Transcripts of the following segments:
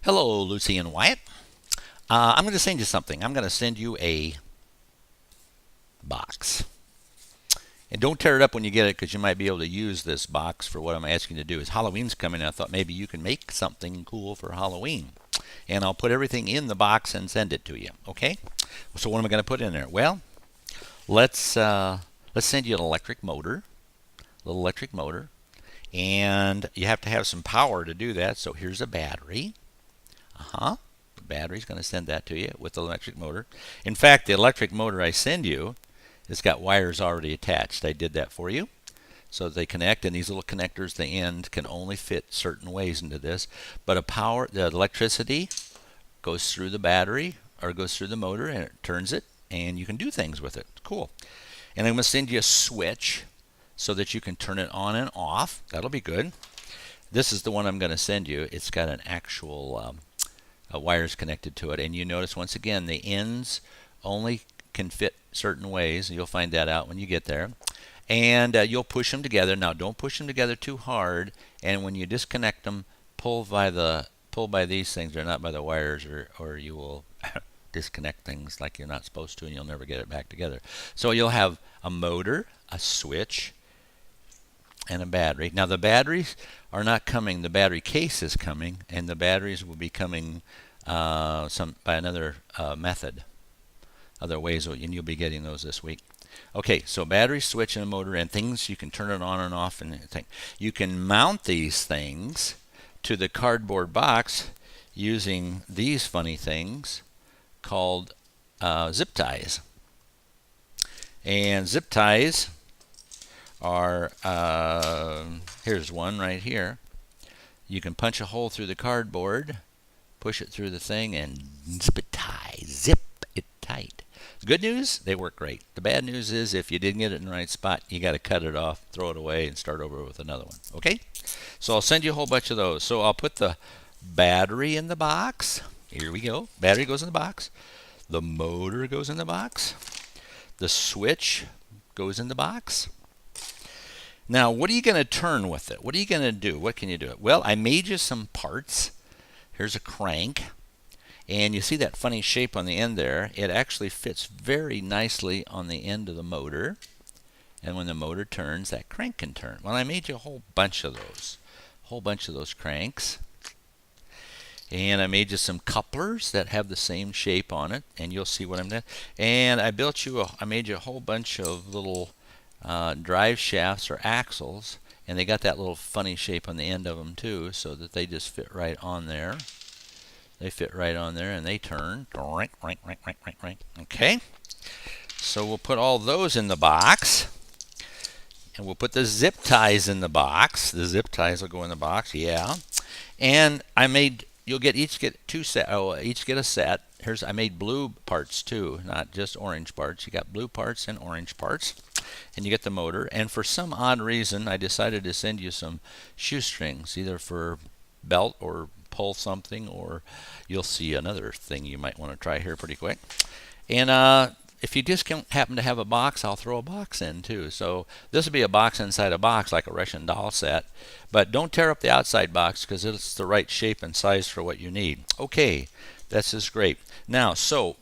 Hello, Lucy and Wyatt. I'm going to send you something. I'm going to send you a box. And don't tear it up when you get it because you might be able to use this box for what I'm asking you to do. Is Halloween's coming, and I thought maybe you can make something cool for Halloween. And I'll put everything in the box and send it to you. Okay? So what am I going to put in there? Well, let's send you an electric motor, little electric motor, and you have to have some power to do that. So here's a battery. The battery's going to send that to you with the electric motor. In fact, the electric motor I send you has got wires already attached. I did that for you. So they connect, and these little connectors at the end can only fit certain ways into this. But the electricity goes through the battery or goes through the motor, and it turns it, and you can do things with it. Cool. And I'm going to send you a switch so that you can turn it on and off. That'll be good. This is the one I'm going to send you. It's got an actual wires connected to it, and you notice once again the ends only can fit certain ways. You'll find that out when you get there, and you'll push them together. Now don't push them together too hard, and when you disconnect them, pull by these things. They're not by the wires, or you will disconnect things like you're not supposed to, and you'll never get it back together. So you'll have a motor, a switch, and a battery. Now the batteries are not coming. The battery case is coming, and the batteries will be coming by another method, other ways, and you'll be getting those this week. Okay, so battery, switch, and a motor, and things you can turn it on and off, and things. You can mount these things to the cardboard box using these funny things called zip ties. And zip ties are here's one right here. You can punch a hole through the cardboard, push it through the thing, and zip it tight. The good news, they work great. The bad news is if you didn't get it in the right spot, you got to cut it off, throw it away, and start over with another one. Okay? So I'll send you a whole bunch of those. So I'll put the battery in the box. Here we go. Battery goes in the box. The motor goes in the box. The switch goes in the box. Now, what are you going to turn with it? What are you going to do? What can you do? Well, I made you some parts. Here's a crank. And you see that funny shape on the end there? It actually fits very nicely on the end of the motor. And when the motor turns, that crank can turn. Well, I made you a whole bunch of those. A whole bunch of those cranks. And I made you some couplers that have the same shape on it. And you'll see what I'm doing. And I made you a whole bunch of little drive shafts or axles, and they got that little funny shape on the end of them too, so that they just fit right on there. They fit right on there, and they turn. Okay, so we'll put all those in the box, and we'll put the zip ties in the box. The zip ties will go in the box, yeah. And you'll each get a set. I made blue parts too, not just orange parts. You got blue parts and orange parts. And you get the motor. And for some odd reason, I decided to send you some shoestrings, either for belt or pull something, or you'll see another thing you might want to try here pretty quick. And if you just happen to have a box, I'll throw a box in too. So this will be a box inside a box, like a Russian doll set. But don't tear up the outside box because it's the right shape and size for what you need. Okay, this is great. Now, so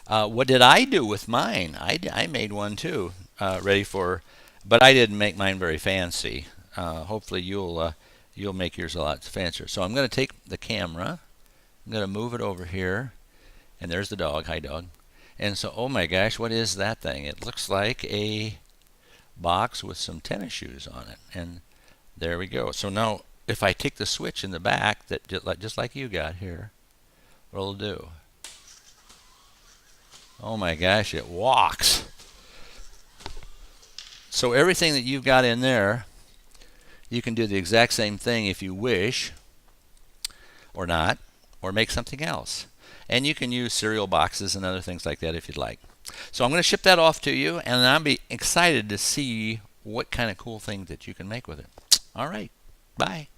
what did I do with mine? I made one too, but I didn't make mine very fancy. Hopefully you'll make yours a lot fancier. So I'm going to take the camera, I'm going to move it over here, and there's the dog. Hi, dog. And so, oh my gosh, what is that thing? It looks like a box with some tennis shoes on it. And there we go. So now, if I take the switch in the back, just like you got here, what it'll do? Oh my gosh, it walks. So everything that you've got in there, you can do the exact same thing if you wish, or not, or make something else. And you can use cereal boxes and other things like that if you'd like. So I'm going to ship that off to you, and I'll be excited to see what kind of cool thing that you can make with it. All right, bye.